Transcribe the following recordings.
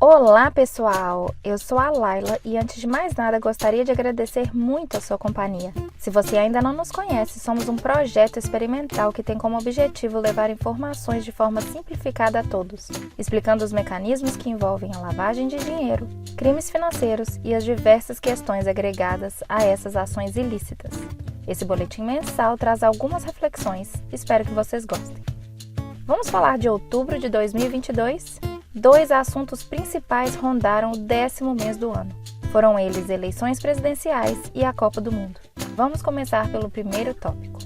Olá pessoal, eu sou a Laila e antes de mais nada gostaria de agradecer muito a sua companhia. Se você ainda não nos conhece, somos um projeto experimental que tem como objetivo levar informações de forma simplificada a todos, explicando os mecanismos que envolvem a lavagem de dinheiro, crimes financeiros e as diversas questões agregadas a essas ações ilícitas. Esse boletim mensal traz algumas reflexões, espero que vocês gostem. Vamos falar de outubro de 2022? Dois assuntos principais rondaram o 10º mês do ano. Foram eles eleições presidenciais e a Copa do Mundo. Vamos começar pelo primeiro tópico.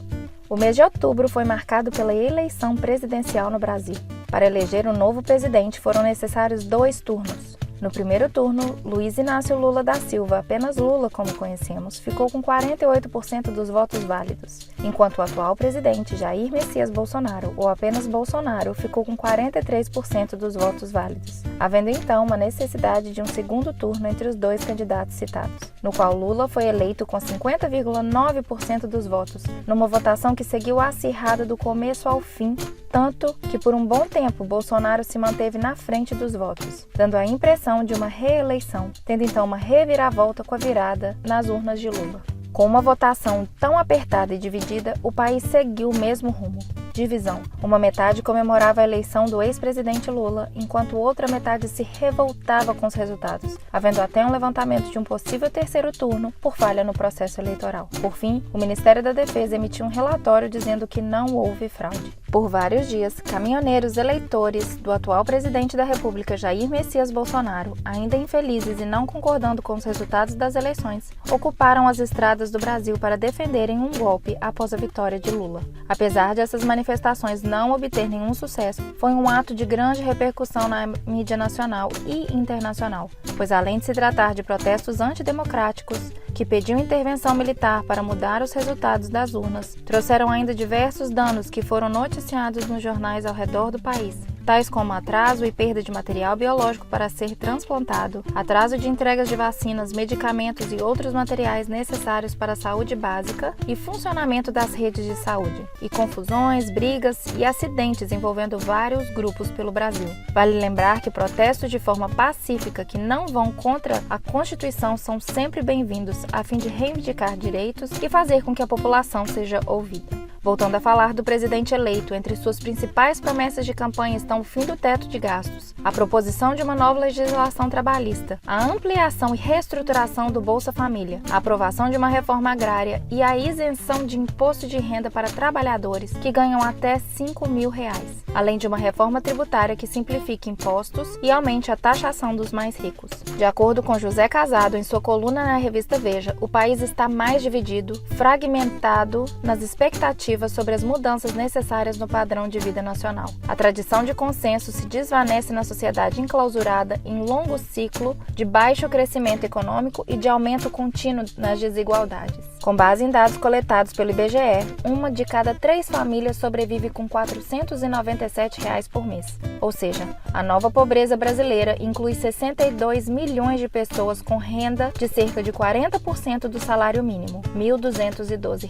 O mês de outubro foi marcado pela eleição presidencial no Brasil. Para eleger um novo presidente foram necessários 2 turnos. No primeiro turno, Luiz Inácio Lula da Silva, apenas Lula como conhecemos, ficou com 48% dos votos válidos, enquanto o atual presidente Jair Messias Bolsonaro, ou apenas Bolsonaro, ficou com 43% dos votos válidos, havendo então uma necessidade de um segundo turno entre os 2 candidatos citados, no qual Lula foi eleito com 50,9% dos votos, numa votação que seguiu acirrada do começo ao fim, tanto que por um bom tempo Bolsonaro se manteve na frente dos votos, dando a impressão de uma reeleição, tendo então uma reviravolta com a virada nas urnas de Lula. Com uma votação tão apertada e dividida, o país seguiu o mesmo rumo. Divisão. Uma metade comemorava a eleição do ex-presidente Lula, enquanto outra metade se revoltava com os resultados, havendo até um levantamento de um possível terceiro turno por falha no processo eleitoral. Por fim, o Ministério da Defesa emitiu um relatório dizendo que não houve fraude. Por vários dias, caminhoneiros eleitores do atual presidente da República, Jair Messias Bolsonaro, ainda infelizes e não concordando com os resultados das eleições, ocuparam as estradas do Brasil para defenderem um golpe após a vitória de Lula. Apesar dessas manifestações não obter nenhum sucesso, foi um ato de grande repercussão na mídia nacional e internacional, pois além de se tratar de protestos antidemocráticos, que pediam intervenção militar para mudar os resultados das urnas, trouxeram ainda diversos danos que foram noticiados nos jornais ao redor do país, tais como atraso e perda de material biológico para ser transplantado, atraso de entregas de vacinas, medicamentos e outros materiais necessários para a saúde básica e funcionamento das redes de saúde, e confusões, brigas e acidentes envolvendo vários grupos pelo Brasil. Vale lembrar que protestos de forma pacífica que não vão contra a Constituição são sempre bem-vindos a fim de reivindicar direitos e fazer com que a população seja ouvida. Voltando a falar do presidente eleito, entre suas principais promessas de campanha estão o fim do teto de gastos, a proposição de uma nova legislação trabalhista, a ampliação e reestruturação do Bolsa Família, a aprovação de uma reforma agrária e a isenção de imposto de renda para trabalhadores que ganham até R$5.000, além de uma reforma tributária que simplifique impostos e aumente a taxação dos mais ricos. De acordo com José Casado, em sua coluna na revista Veja, o país está mais dividido, fragmentado nas expectativas sobre as mudanças necessárias no padrão de vida nacional. A tradição de consenso se desvanece na sociedade enclausurada em longo ciclo de baixo crescimento econômico e de aumento contínuo nas desigualdades. Com base em dados coletados pelo IBGE, 1 de cada 3 famílias sobrevive com R$ 497 por mês. Ou seja, a nova pobreza brasileira inclui 62 milhões de pessoas com renda de cerca de 40% do salário mínimo, R$ 1.212.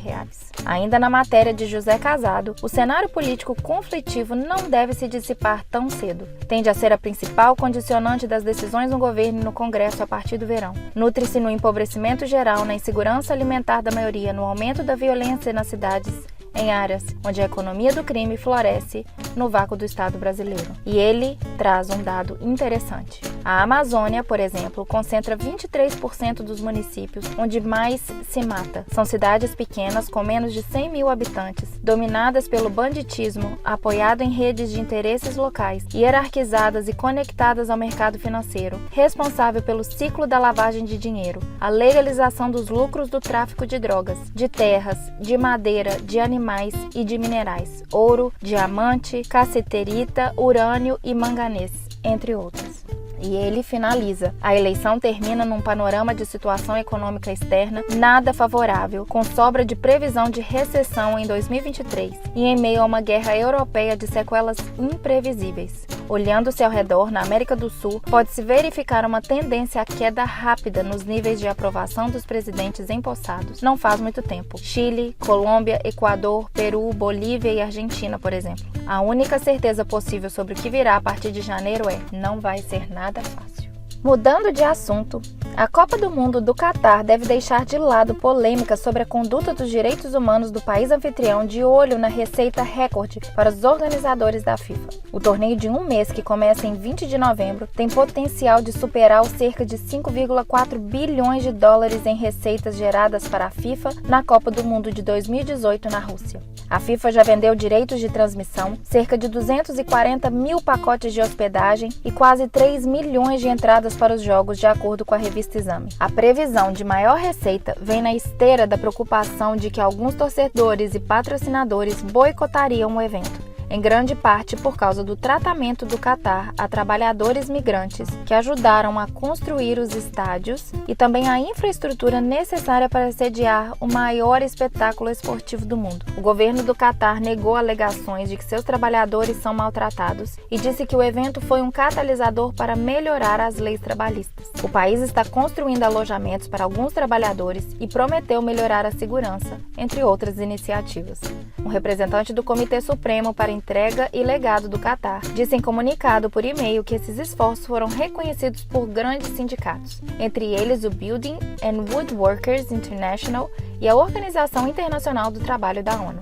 Ainda na matéria de José Casado, o cenário político conflitivo não deve se dissipar tão cedo. Tende a ser a principal condicionante das decisões no governo e no Congresso a partir do verão. Nutre-se no empobrecimento geral, na insegurança alimentar da maioria, no aumento da violência nas cidades, em áreas onde a economia do crime floresce no vácuo do Estado brasileiro. E ele traz um dado interessante. A Amazônia, por exemplo, concentra 23% dos municípios onde mais se mata. São cidades pequenas com menos de 100 mil habitantes, dominadas pelo banditismo, apoiado em redes de interesses locais, hierarquizadas e conectadas ao mercado financeiro, responsável pelo ciclo da lavagem de dinheiro, a legalização dos lucros do tráfico de drogas, de terras, de madeira, de animais e de minerais, ouro, diamante, cassiterita, urânio e manganês, entre outros. E ele finaliza: a eleição termina num panorama de situação econômica externa nada favorável, com sobra de previsão de recessão em 2023 e em meio a uma guerra europeia de sequelas imprevisíveis. Olhando-se ao redor, na América do Sul, pode-se verificar uma tendência à queda rápida nos níveis de aprovação dos presidentes empossados não faz muito tempo. Chile, Colômbia, Equador, Peru, Bolívia e Argentina, por exemplo. A única certeza possível sobre o que virá a partir de janeiro é: não vai ser nada fácil. Mudando de assunto, a Copa do Mundo do Catar deve deixar de lado polêmicas sobre a conduta dos direitos humanos do país anfitrião, de olho na receita recorde para os organizadores da FIFA. O torneio de um mês, que começa em 20 de novembro, tem potencial de superar os cerca de 5,4 bilhões de dólares em receitas geradas para a FIFA na Copa do Mundo de 2018 na Rússia. A FIFA já vendeu direitos de transmissão, cerca de 240 mil pacotes de hospedagem e quase 3 milhões de entradas para os jogos, de acordo com a revista Exame. A previsão de maior receita vem na esteira da preocupação de que alguns torcedores e patrocinadores boicotariam o evento, em grande parte por causa do tratamento do Catar a trabalhadores migrantes que ajudaram a construir os estádios e também a infraestrutura necessária para sediar o maior espetáculo esportivo do mundo. O governo do Catar negou alegações de que seus trabalhadores são maltratados e disse que o evento foi um catalisador para melhorar as leis trabalhistas. O país está construindo alojamentos para alguns trabalhadores e prometeu melhorar a segurança, entre outras iniciativas. Um representante do Comitê Supremo para Entrega e Legado do Catar disse em comunicado por e-mail que esses esforços foram reconhecidos por grandes sindicatos, entre eles o Building and Woodworkers International e a Organização Internacional do Trabalho da ONU.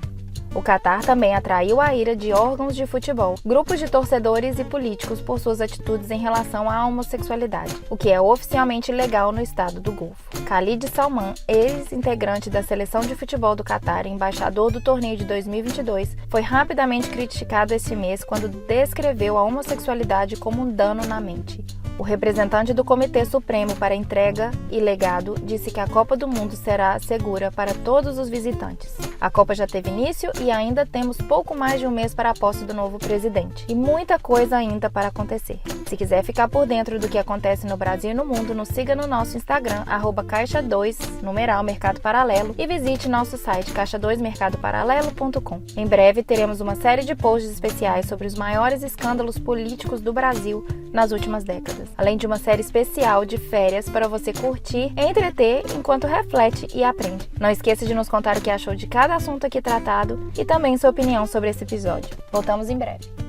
O Catar também atraiu a ira de órgãos de futebol, grupos de torcedores e políticos por suas atitudes em relação à homossexualidade, o que é oficialmente ilegal no estado do Golfo. Khalid Salman, ex-integrante da seleção de futebol do Catar e embaixador do torneio de 2022, foi rapidamente criticado esse mês quando descreveu a homossexualidade como um dano na mente. O representante do Comitê Supremo para Entrega e Legado disse que a Copa do Mundo será segura para todos os visitantes. A Copa já teve início e ainda temos pouco mais de um mês para a posse do novo presidente. E muita coisa ainda para acontecer. Se quiser ficar por dentro do que acontece no Brasil e no mundo, nos siga no nosso Instagram, @caixa2, Mercado Paralelo, e visite nosso site caixa2mercadoparalelo.com. Em breve teremos uma série de posts especiais sobre os maiores escândalos políticos do Brasil nas últimas décadas, além de uma série especial de férias para você curtir e entreter enquanto reflete e aprende. Não esqueça de nos contar o que achou de cada assunto aqui tratado e também sua opinião sobre esse episódio. Voltamos em breve.